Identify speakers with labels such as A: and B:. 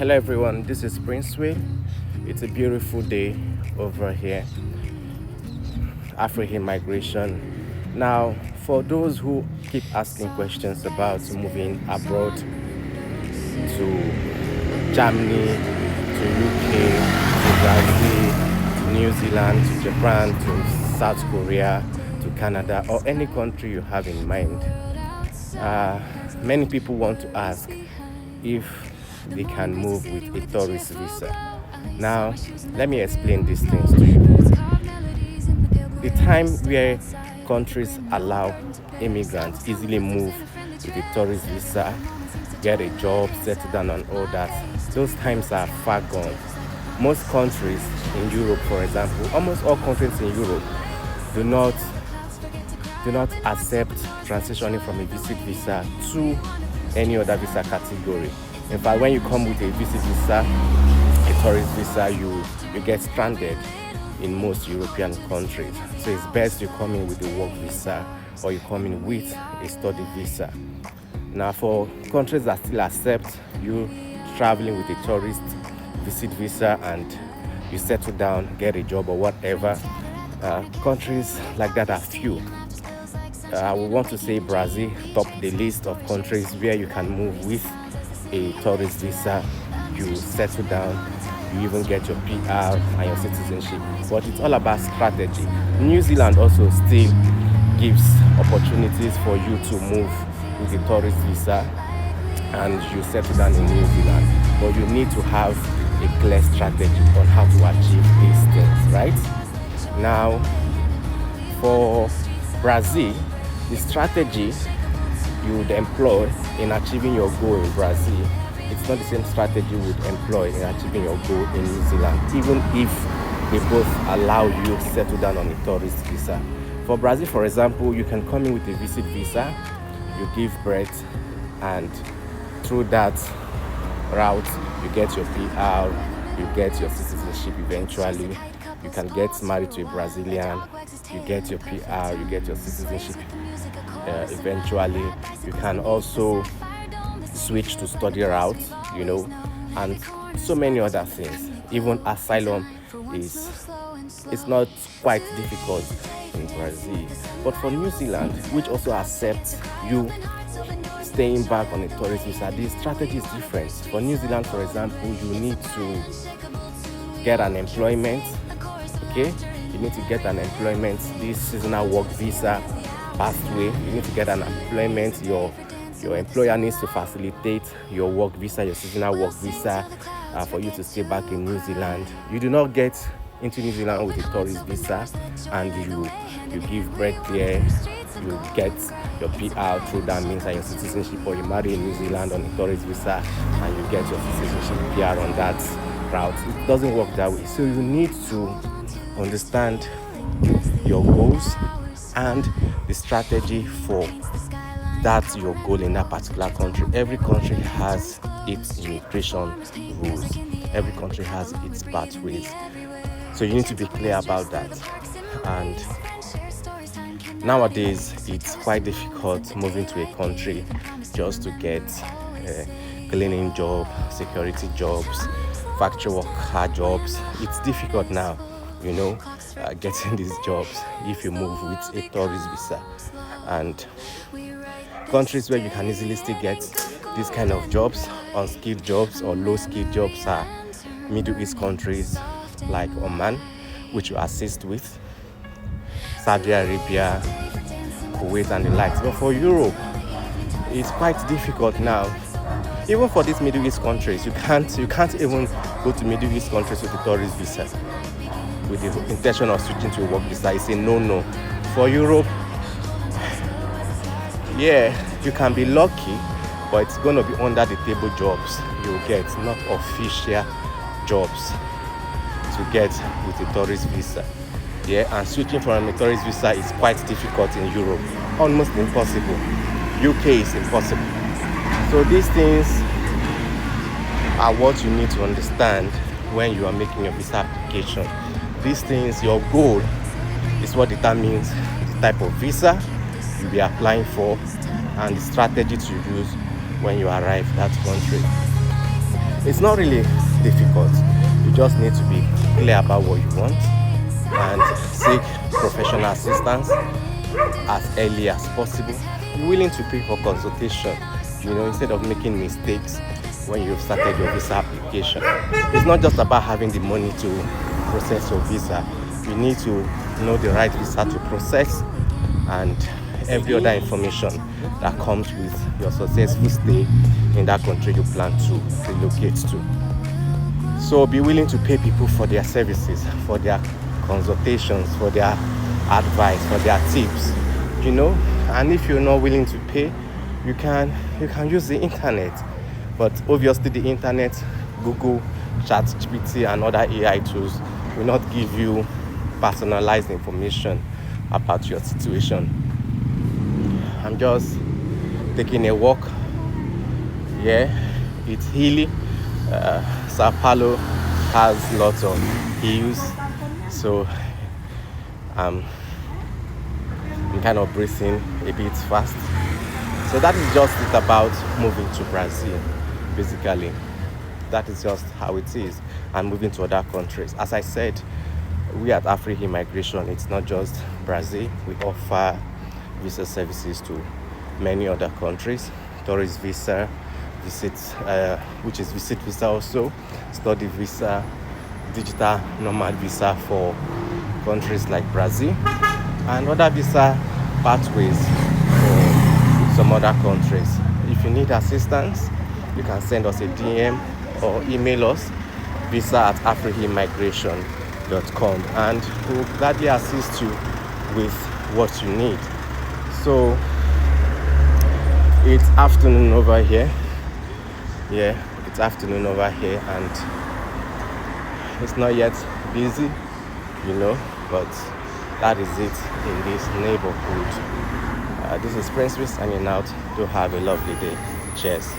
A: Hello everyone, this is Prince Will. It's a beautiful day over here, African migration. Now, for those who keep asking questions about moving abroad to Germany, to UK, to Brazil, to New Zealand, to Japan, to South Korea, to Canada, or any country you have in mind, many people want to ask if they can move with a tourist visa. Now, let me explain these things to you. The time where countries allow immigrants easily move with a tourist visa, get a job, settle down and all that, those times are far gone. Most countries in Europe, for example, almost all countries in Europe do not accept transitioning from a visit visa to any other visa category. In fact, when you come with a visit visa, a tourist visa, you get stranded in most European countries. So it's best you come in with a work visa or you come in with a study visa. Now, for countries that still accept you traveling with a tourist visit visa and you settle down, get a job or whatever, countries like that are few. I would want to say Brazil top the list of countries where you can move with a tourist visa, you settle down, you even get your PR and your citizenship. But it's all about strategy. New Zealand also still gives opportunities for you to move with a tourist visa and you settle down in New Zealand. But you need to have a clear strategy on how to achieve these things, right? Now, for Brazil, the strategy you would employ in achieving your goal in Brazil, it's not the same strategy you would employ in achieving your goal in New Zealand, even if they both allow you to settle down on a tourist visa. For Brazil, for example, you can come in with a visit visa, you give birth, and through that route, you get your PR, you get your citizenship eventually. You can get married to a Brazilian, you get your PR, you get your citizenship eventually. You can also switch to study route, and so many other things. Even asylum it's not quite difficult in Brazil. But for New Zealand, which also accepts you staying back on a tourist visa, the strategy is different. For New Zealand, for example, you need to get an employment. Okay, you need to get an employment. This seasonal work visa pathway, you need to get an employment. Your employer needs to facilitate your work visa, your seasonal work visa, for you to stay back in New Zealand. You do not get into New Zealand with a tourist visa and you give birth there, you get your PR through that means and your citizenship, or you marry in New Zealand on a tourist visa and you get your citizenship PR on that route. It doesn't work that way. So you need to understand your goals and the strategy for that's your goal in that particular country. Every country has its immigration rules. Every country has its pathways. So you need to be clear about that. And nowadays, it's quite difficult moving to a country just to get cleaning job, security jobs, factory worker jobs. It's difficult now, getting these jobs if you move with a tourist visa. And countries where you can easily still get these kind of jobs, unskilled jobs or low-skilled jobs, are Middle East countries like Oman, which you assist with, Saudi Arabia, Kuwait and the likes. But for Europe, it's quite difficult now. Even for these Middle East countries, you can't even go to Middle East countries with a tourist visa with the intention of switching to a work visa. It's a no-no. For Europe, yeah, you can be lucky, but it's going to be under the table jobs you'll get, not official jobs to get with a tourist visa. Yeah, and switching from a tourist visa is quite difficult in Europe, almost impossible. UK is impossible. So these things are what you need to understand when you are making your visa application. These things, your goal is what determines the type of visa you'll be applying for and the strategy to use when you arrive at that country. It's not really difficult. You just need to be clear about what you want and seek professional assistance as early as possible. Be willing to pay for consultation, instead of making mistakes when you've started your visa application. It's not just about having the money to process your visa. You need to know the right visa to process and every other information that comes with your successful stay in that country you plan to relocate to. So be willing to pay people for their services, for their consultations, for their advice, for their tips, and if you're not willing to pay, you can use the internet. But obviously the internet, Google, ChatGPT and other AI tools will not give you personalized information about your situation. I'm just taking a walk. It's hilly. Sao Paulo has lots of hills, so I'm kind of breathing a bit fast. So that is just it about moving to Brazil. Basically, that is just how it is, and moving to other countries. As I said, we at Africa Immigration, it's not just Brazil. We offer visa services to many other countries: tourist visa, which is visit visa also, study visa, digital nomad visa for countries like Brazil, and other visa pathways for some other countries. If you need assistance, you can send us a DM or email us, visa@africaimmigration.com, and we'll gladly assist you with what you need. So it's afternoon over here. It's afternoon over here, and it's not yet busy, but that is it in this neighborhood. This is Prince signing out. Do have a lovely day. Cheers.